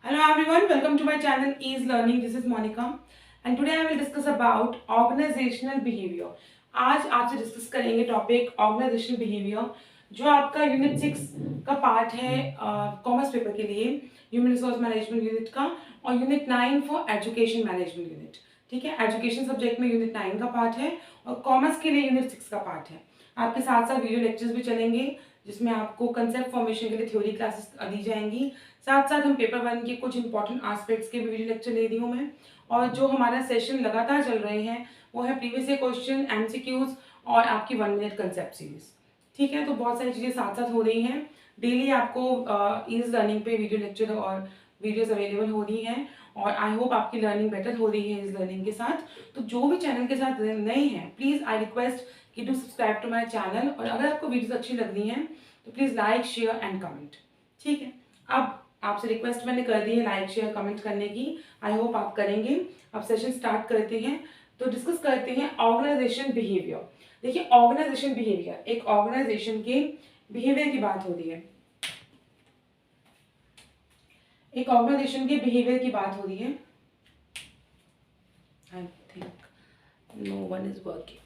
Hello everyone, welcome to my channel Ease Learning. This is Monica and today I will discuss about organizational behavior. आज आपसे discuss करेंगे topic organisational behaviour जो आपका unit 6 का part है commerce paper के लिए, ह्यूमन रिसोर्स मैनेजमेंट यूनिट का, और unit 9 for education management unit. ठीक है, एजुकेशन सब्जेक्ट में यूनिट 9 का पार्ट है और कॉमर्स के लिए यूनिट 6 का पार्ट है। आपके साथ साथ वीडियो लेक्चर्स भी चलेंगे जिसमें आपको कंसेप्ट फॉर्मेशन के लिए थ्योरी क्लासेस दी जाएंगी। साथ साथ हम पेपर 1 के कुछ इंपॉर्टेंट एस्पेक्ट्स के भी वीडियो लेक्चर ले रही हूँ मैं। और जो हमारा सेशन लगातार चल रहे हैं वो है प्रीवियस ईयर क्वेश्चन, एमसीक्यूज और आपकी 1 मिनट कंसेप्ट सीरीज। ठीक है, तो बहुत सारी चीज़ें साथ साथ हो रही हैं। डेली आपको ईज लर्निंग पे वीडियो लेक्चर और वीडियोस अवेलेबल हो रही हैं और आई होप आपकी लर्निंग बेटर हो रही है इस लर्निंग के साथ। तो जो भी चैनल के साथ नए हैं प्लीज़ आई रिक्वेस्ट कि do subscribe to my channel, और अगर आपको वीडियोस अच्छी लग रही हैं तो please like share and comment. ठीक है, अब आपसे रिक्वेस्ट मैंने कर दी है लाइक शेयर कमेंट करने की, आई होप आप करेंगे। अब सेशन स्टार्ट करते हैं, तो डिस्कस करते हैं ऑर्गेनाइजेशन बिहेवियर। देखिए, ऑर्गेनाइजेशन बिहेवियर, एक ऑर्गेनाइजेशन के बिहेवियर की बात हो रही है, एक ऑर्गेनाइजेशन के बिहेवियर की बात हो रही है। I think no one is working.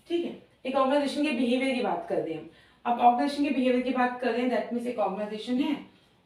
ठीक है, एक ऑर्गेनाइजेशन के बिहेवियर की बात कर रहे हैं हम। अब ऑर्गेनाइजेशन के बिहेवियर की बात कर रहे हैं, दैट मीन्स एक ऑर्गेनाइजेशन है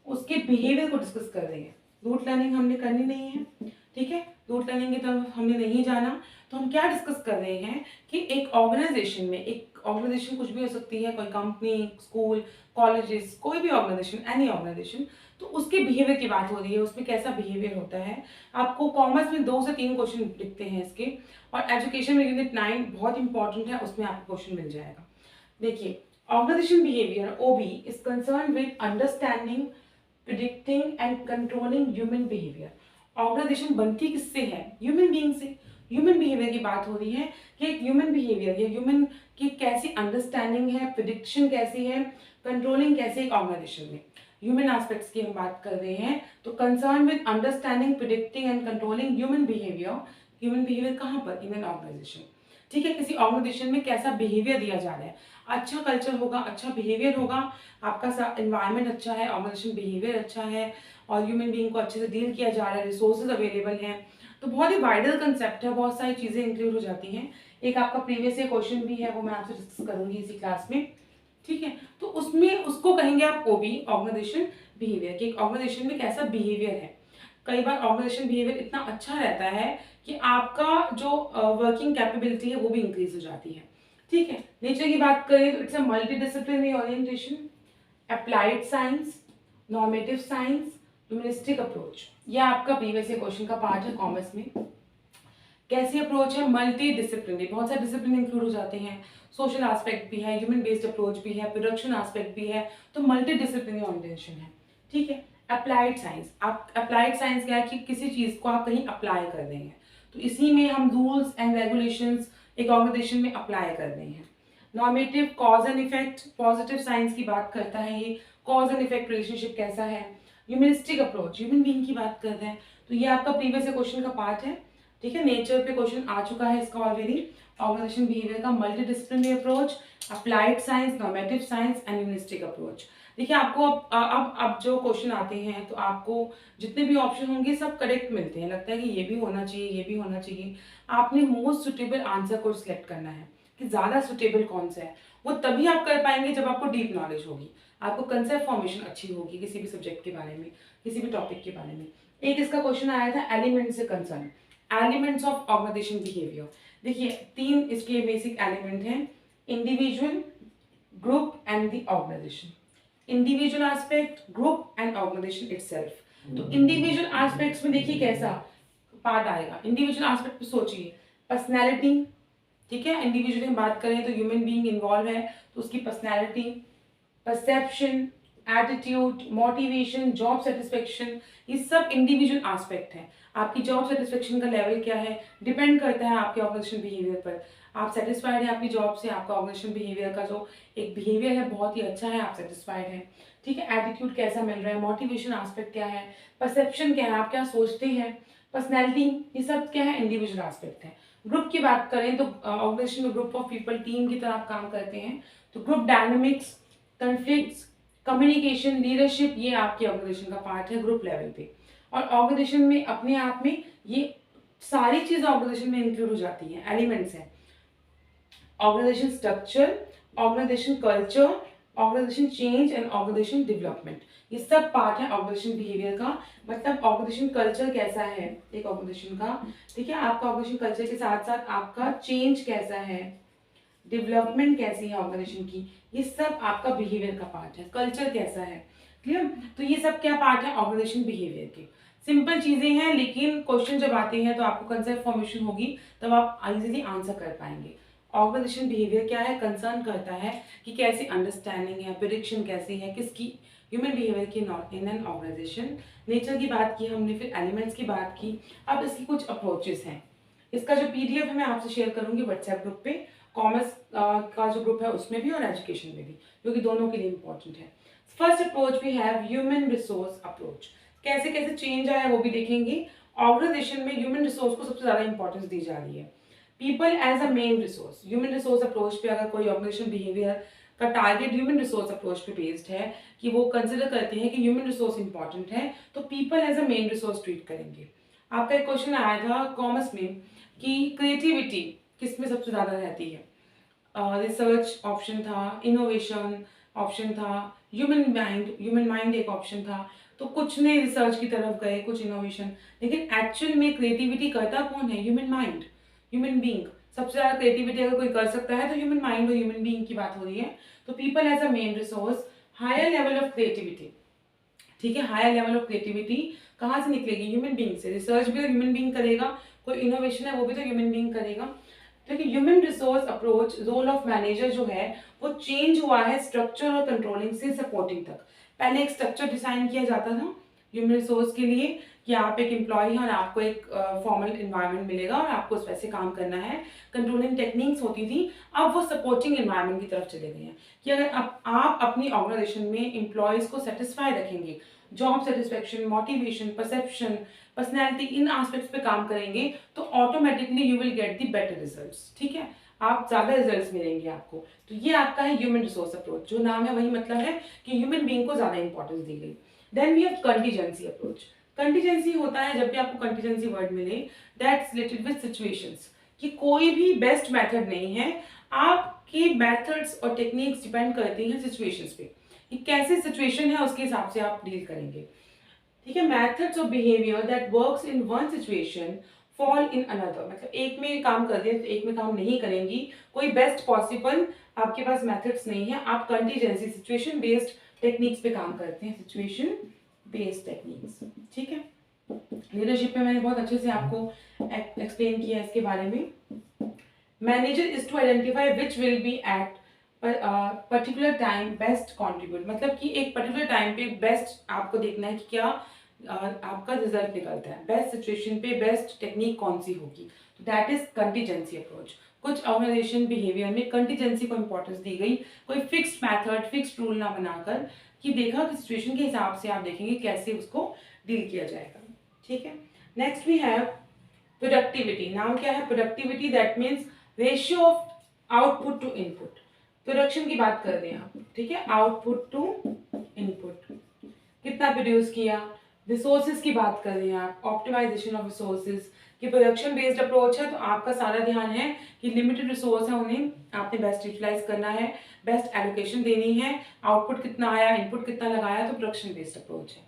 उसके बिहेवियर को डिस्कस कर रहे हैं। रूट लर्निंग हमने करनी नहीं है। ठीक है, रूट लर्निंग की तरफ हमने नहीं जाना। तो हम क्या डिस्कस कर रहे हैं कि एक ऑर्गेनाइजेशन में, एक ऑर्गेनाइजेशन कुछ भी हो सकती है, कोई कंपनी, स्कूल, कॉलेजेस, कोई भी ऑर्गेनाइजेशन, एनी ऑर्गेनाइजेशन, तो उसके बिहेवियर की बात हो रही है, उसमें कैसा बिहेवियर होता है। आपको कॉमर्स में 2 से 3 क्वेश्चन दिखते हैं इसके, और एजुकेशन में यूनिट 9 बहुत इंपॉर्टेंट है, उसमें आपको क्वेश्चन मिल जाएगा। देखिए, organisation behaviour OB is concern with understanding, predicting and controlling human behaviour. Organisation बनती किससे है? ह्यूमन बीइंग से। ह्यूमन बिहेवियर की बात हो रही है कि एक ह्यूमन बिहेवियर या ह्यूमन की कैसी अंडरस्टैंडिंग है, प्रिडिक्शन कैसी है, कंट्रोलिंग कैसे एक ऑर्गेनाइजेशन में। ह्यूमन एस्पेक्ट्स की हम बात कर रहे हैं, तो concern with understanding, predicting and controlling human behaviour. Human behaviour कहाँ पर? In an organisation. ठीक है, किसी ऑर्गेनाइजेशन में कैसा बिहेवियर दिया जा रहा है। अच्छा कल्चर होगा, अच्छा बिहेवियर होगा, आपका एनवायरनमेंट अच्छा है, ऑर्गेनाइजेशन बिहेवियर अच्छा है और ह्यूमन बीइंग को अच्छे से डील किया जा रहा है, रिसोर्सेज अवेलेबल हैं। तो बहुत ही वाइडर कंसेप्ट है, बहुत सारी चीज़ें इंक्लूड हो जाती हैं। एक आपका प्रीवियस ईयर क्वेश्चन भी है, वो मैं आपसे डिस्कस करूंगी इसी क्लास में। ठीक है, तो उसमें उसको कहेंगे आप ओबी, ऑर्गेनाइजेशन बिहेवियर, कि एक ऑर्गेनाइजेशन में कैसा बिहेवियर है। कई बार ऑर्गेनाइजेशन बिहेवियर इतना अच्छा रहता है कि आपका जो वर्किंग कैपेबिलिटी है वो भी इंक्रीज हो जाती है। ठीक है, नेचर की बात करें तो it's a multi disciplinary orientation, applied science, normative science, humanistic approach. ये आपका प्रीवियस ईयर क्वेश्चन का पार्ट है कॉमर्स में। कैसी अप्रोच है? मल्टी डिसिप्लिनरी, बहुत सारे डिसिप्लिन इंक्लूड हो जाते हैं, सोशल एस्पेक्ट भी है, ह्यूमन बेस्ड अप्रोच भी है, प्रोडक्शन एस्पेक्ट भी है, तो मल्टी डिसिप्लिनरी ओरिएंटेशन है। ठीक है, अप्लाइड साइंस, आप अप्लाइड साइंस क्या है कि किसी चीज़ को आप कहीं अप्लाई कर रहे हैं, तो इसी में हम रूल्स एंड रेगुलेशंस एक ऑर्गेनाइजेशन में अप्लाई कर रहे हैं। Normative, cause and effect, positive science की बात करता है ये, कॉज एंड इफेक्ट रिलेशनशिप कैसा है। ह्यूमनिस्टिक अप्रोच, ह्यूमन बीइंग की बात कर रहे हैं, तो ये आपका प्रीवियस क्वेश्चन का पार्ट है। ठीक है, नेचर पे क्वेश्चन आ चुका है इसका ऑलरेडी। ऑर्गेनाइजेशन बिहेवियर का multi disciplinary approach, applied science, normative science and humanistic approach. देखिए, आपको अब जो क्वेश्चन आते हैं तो आपको जितने भी ऑप्शन होंगे सब करेक्ट मिलते हैं, लगता है कि ये भी होना चाहिए, ये भी होना चाहिए। आपने मोस्ट सुटेबल आंसर को सिलेक्ट करना है कि ज़्यादा सुटेबल कौन सा है। वो तभी आप कर पाएंगे जब आपको डीप नॉलेज होगी, आपको कंसेप्ट फॉर्मेशन अच्छी होगी किसी भी सब्जेक्ट के बारे में, किसी भी टॉपिक के बारे में। एक इसका क्वेश्चन आया था एलिमेंट से concern, elements of organisation behaviour. देखिए, 3 इसके बेसिक एलिमेंट हैं, individual, group and the organisation. Individual aspect, group and organisation itself. तो इंडिविजुअल एस्पेक्ट्स में देखिए कैसा पार्ट आएगा। इंडिविजुअल एस्पेक्ट पे सोचिए, पर्सनैलिटी। ठीक है, इंडिविजुअली हम बात करें तो ह्यूमन बीइंग इन्वॉल्व है, तो उसकी personality, perception, attitude, motivation, job satisfaction, ये सब इंडिविजुअल एस्पेक्ट है। आपकी जॉब सेटिस्फेक्शन का लेवल क्या है डिपेंड करता है आपके ऑर्गेनाइजेशन बिहेवियर पर। आप सेटिस्फाइड है आपकी जॉब से, आपका ऑर्गेनाइजेशन बिहेवियर का जो एक बिहेवियर है बहुत ही अच्छा है, आप सेटिस्फाइड है। ठीक है, एटीट्यूड कैसा मिल रहा है, मोटिवेशन एस्पेक्ट क्या है, परसेप्शन क्या है, आप क्या सोचते हैं, पर्सनैलिटी, ये सब क्या है, इंडिविजुअल एस्पेक्ट है। ग्रुप की बात करें तो ऑर्गेनाइजेशन में ग्रुप ऑफ पीपल, टीम की तरह आप काम करते हैं, तो group dynamics, conflicts, communication, leadership, ये आपके ऑर्गेनाइजेशन का पार्ट है ग्रुप लेवल पे। और ऑर्गेनाइजेशन में अपने आप में ये सारी चीज़ ऑर्गेनाइजेशन में इंक्लूड हो जाती हैं, एलिमेंट्स हैं। Organisation structure, organisation culture, organisation change and organisation development, ये सब पार्ट है ऑर्गेनाइजेशन बिहेवियर का। मतलब ऑर्गेनाइजेशन कल्चर कैसा है एक ऑर्गेनाइजेशन का, ठीक है, आपका ऑर्गेनाइजेशन कल्चर के साथ साथ आपका चेंज कैसा है, डेवलपमेंट कैसी है ऑर्गेनाइजेशन की, ये सब आपका बिहेवियर का पार्ट है। कल्चर कैसा है, क्लियर। तो ये सब क्या पार्ट है ऑर्गेनाइजेशन बिहेवियर के। सिंपल चीजें हैं, लेकिन क्वेश्चन जब आते हैं तो आपको कंसेप्ट फॉर्मेशन होगी, तब आप इजीली आंसर कर पाएंगे। ऑर्गेनाइजेशन बिहेवियर क्या है, कंसर्न करता है कि कैसी अंडरस्टैंडिंग है, प्रेडिक्शन कैसी है किसकी, ह्यूमन बिहेवियर की not in an organisation. Nature की बात की हमने, फिर एलिमेंट्स की बात की। अब इसकी कुछ अप्रोचेस हैं। इसका जो पीडीएफ है मैं आपसे शेयर करूंगी व्हाट्सएप ग्रुप पे, कॉमर्स का जो ग्रुप है उसमें भी और एजुकेशन में भी, क्योंकि दोनों के लिए इंपॉर्टेंट है। First approach we have human resource approach. कैसे कैसे चेंज आया वो भी देखेंगे। ऑर्गेनाइजेशन में ह्यूमन रिसोर्स को सबसे ज्यादा इंपॉर्टेंस दी जा रही है। People as a main resource, human resource approach पे अगर कोई ऑर्गेनाइजेशन बिहेवियर का टारगेट ह्यूमन रिसोर्स अप्रोच पे बेस्ड है, कि वो कंसिडर करते हैं कि ह्यूमन रिसोर्स इंपॉर्टेंट है, तो people as a main resource treat करेंगे। आपका एक क्वेश्चन आया था कॉमर्स में कि क्रिएटिविटी किस में सबसे ज्यादा रहती है। रिसर्च ऑप्शन था, इनोवेशन ऑप्शन था, ह्यूमन माइंड एक ऑप्शन था। तो कुछ ने रिसर्च की तरफ गए, कुछ इनोवेशन, लेकिन एक्चुअल में क्रिएटिविटी करता कौन है, ह्यूमन माइंड, ह्यूमन बीइंग। सबसे ज्यादा क्रिएटिविटी अगर कोई कर सकता है तो ह्यूमन माइंड और ह्यूमन बीइंग की बात हो रही है। तो people as a main resource, higher level of creativity, ठीक है, हायर लेवल ऑफ क्रिएटिविटी कहाँ से निकलेगी, ह्यूमन बीइंग से। रिसर्च भी ह्यूमन बीइंग करेगा, कोई इनोवेशन है वो भी तो ह्यूमन बीइंग करेगा। क्योंकि human resource approach, role of manager जो है वो चेंज हुआ है स्ट्रक्चर और कंट्रोलिंग से सपोर्टिंग तक। पहले एक स्ट्रक्चर डिजाइन किया जाता था ह्यूमन रिसोर्स के लिए, कि आप एक एम्प्लॉय हैं और आपको एक फॉर्मल एनवायरनमेंट मिलेगा और आपको उस वैसे काम करना है। कंट्रोलिंग टेक्निक्स होती थी। अब वो सपोर्टिंग एनवायरनमेंट की तरफ चले गए हैं, कि अगर आप अपनी ऑर्गेनाइजेशन में एम्प्लॉयज को सेटिस्फाई रखेंगे, job satisfaction, motivation, perception, personality, इन एस्पेक्ट्स पे काम करेंगे, तो automatically you will get the better results, ठीक है, आप ज्यादा रिजल्ट्स मिलेंगे आपको। तो ये आपका है ह्यूमन रिसोर्स अप्रोच, जो नाम है वही मतलब है कि ह्यूमन बीइंग को ज्यादा इंपॉर्टेंस दी गई। Then we have contingency approach. Contingency होता है जब भी आपको कंटीजेंसी वर्ड मिले, दैट्स रिलेटेड विद सिचुएशंस, कि कोई भी बेस्ट मेथड नहीं है, आपके मेथड्स और टेक्निक्स डिपेंड करती हैं सिचुएशंस पे, कि कैसे सिचुएशन है उसके हिसाब से आप डील करेंगे, ठीक है। Methods of behaviour that works in one situation fall in another, मतलब एक में काम कर दिया तो एक में काम नहीं करेंगी, कोई बेस्ट पॉसिबल आपके पास मेथड्स नहीं है, आप कंटीजेंसी, सिचुएशन बेस्ड टेक्निक्स पे काम करते हैं, सिचुएशन बेस्ड टेक्निक्स, ठीक है। लीडरशिप में मैंने बहुत अच्छे से आपको एक्सप्लेन किया है इसके बारे में। Manager is to identify which will be at particular time best contribute, मतलब कि एक पर्टिकुलर टाइम पे बेस्ट आपको देखना है कि क्या आपका रिजल्ट निकलता है, बेस्ट सिचुएशन पे बेस्ट टेक्निक कौन सी होगी, तो दैट इज कंटीजेंसी अप्रोच। कुछ ऑर्गेनाइजेशन बिहेवियर में कंटीजेंसी को इंपॉर्टेंस दी गई, कोई फिक्स्ड मैथड, फिक्स्ड रूल ना बनाकर, कि देखा कि सिचुएशन के हिसाब से आप देखेंगे कैसे उसको डील किया जाएगा, ठीक है। Next we have productivity. नाम क्या है, productivity, that means ratio of output to input. Production की बात कर रहे हैं आप, ठीक है, आउटपुट टू इनपुट, कितना प्रोड्यूस किया। रिसोर्सेज की बात कर रहे हैं आप, ऑप्टिमाइजेशन ऑफ रिसोर्सेज की प्रोडक्शन बेस्ड अप्रोच है, तो आपका सारा ध्यान है कि लिमिटेड रिसोर्स है उन्हें आपने बेस्ट यूटिलाइज करना है, बेस्ट एलोकेशन देनी है, आउटपुट कितना आया, इनपुट कितना लगाया, तो प्रोडक्शन बेस्ड अप्रोच है।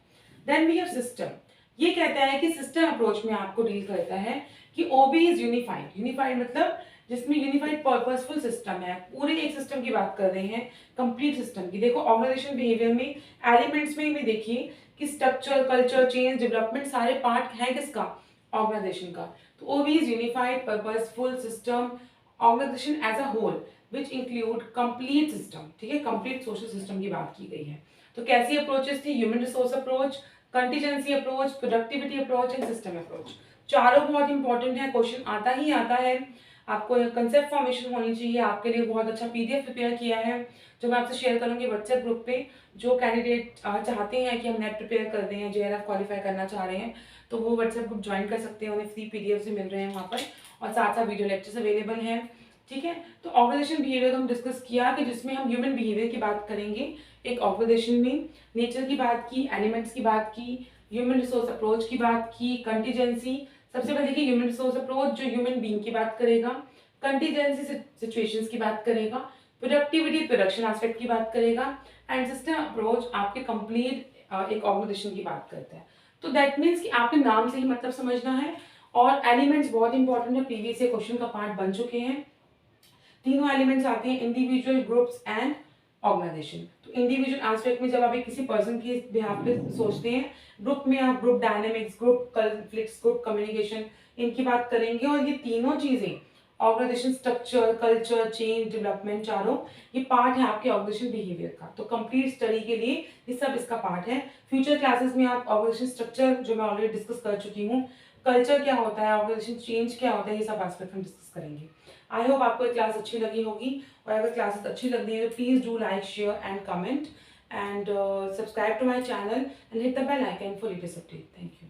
Then we have system. ये कहता है कि सिस्टम अप्रोच में आपको डील करता है कि ओबी इज यूनिफाइड। यूनिफाइड मतलब जिसमें यूनिफाइड पर्पसफुल सिस्टम है, पूरे एक सिस्टम की बात कर रहे हैं, कंप्लीट सिस्टम की। देखो ऑर्गेनाइजेशन बिहेवियर में एलिमेंट्स में भी देखिए कि स्ट्रक्चर, कल्चर, चेंज, डेवलपमेंट सारे पार्ट है किसका, ऑर्गेनाइजेशन का। तो OB is unified purposeful system organisation as a whole which include complete system, ठीक है, कंप्लीट सोशल सिस्टम की बात की गई है। तो कैसी अप्रोचेस थी, human resource approach, contingency approach, productivity approach and system approach. चारों बहुत इंपॉर्टेंट है, क्वेश्चन आता ही आता है। आपको कंसेप्ट फॉर्मेशन होनी चाहिए। आपके लिए बहुत अच्छा पीडीएफ प्रिपेयर किया है जो मैं आपसे शेयर करूंगी व्हाट्सएप ग्रुप पे। जो कैंडिडेट चाहते हैं कि हम नेट प्रिपेयर कर दें, जेआरएफ क्वालिफाई करना चाह रहे हैं, तो वो व्हाट्सएप ग्रुप ज्वाइन कर सकते हैं, उन्हें फ्री पीडीएफ से मिल रहे हैं वहाँ पर, और साथ साथ वीडियो लेक्चर्स अवेलेबल हैं। ठीक है। तो ऑर्गेनाइजेशन बिहेवियर हम डिस्कस किया कि जिसमें हम ह्यूमन बिहेवियर की बात करेंगे एक ऑर्गेनाइजेशन में, नेचर की बात की, एलिमेंट्स की बात की, ह्यूमन रिसोर्स अप्रोच की बात की, कंटीजेंसी। सबसे पहले देखिए ह्यूमन रिसोर्स अप्रोच जो ह्यूमन बीइंग की बात करेगा, कंटीजेंसी सिचुएशंस की बात करेगा, प्रोडक्टिविटी प्रोडक्शन एस्पेक्ट की बात करेगा, एंड सिस्टम अप्रोच आपके कंप्लीट एक ऑर्गेनाइजेशन की बात करता है। तो दैट मीन्स कि आपके नाम से ही मतलब समझना है। और एलिमेंट्स बहुत इंपॉर्टेंट है, प्रीवियस ये क्वेश्चन का पार्ट बन चुके हैं। तीनों एलिमेंट्स आते हैं, इंडिविजुअल, ग्रुप्स एंड ऑर्गेनाइजेशन। तो इंडिविजुअल एस्पेक्ट में जब आप एक किसी पर्सन के बिहाफ पे सोचते हैं, ग्रुप में आप group dynamics, group conflicts, group communication इनकी बात करेंगे। और ये तीनों चीजें organisation structure, culture, change, development, चारों ये पार्ट है आपके ऑर्गेनाइजेशन बिहेवियर का। तो कंप्लीट स्टडी के लिए ये सब इसका पार्ट है। फ्यूचर क्लासेस में आप ऑर्गेनाइजेशन स्ट्रक्चर जो मैं ऑलरेडी डिस्कस कर चुकी हूँ, कल्चर क्या होता है, ऑर्गेनाइजेशन चेंज क्या होता है, ये सब एस्पेक्ट हम डिस्कस करेंगे। आई होप आपको ये क्लास अच्छी लगी होगी, और अगर क्लासेस अच्छी लग रही है तो please do like, share and comment, and subscribe to my channel and hit the bell icon for latest update. Thank you.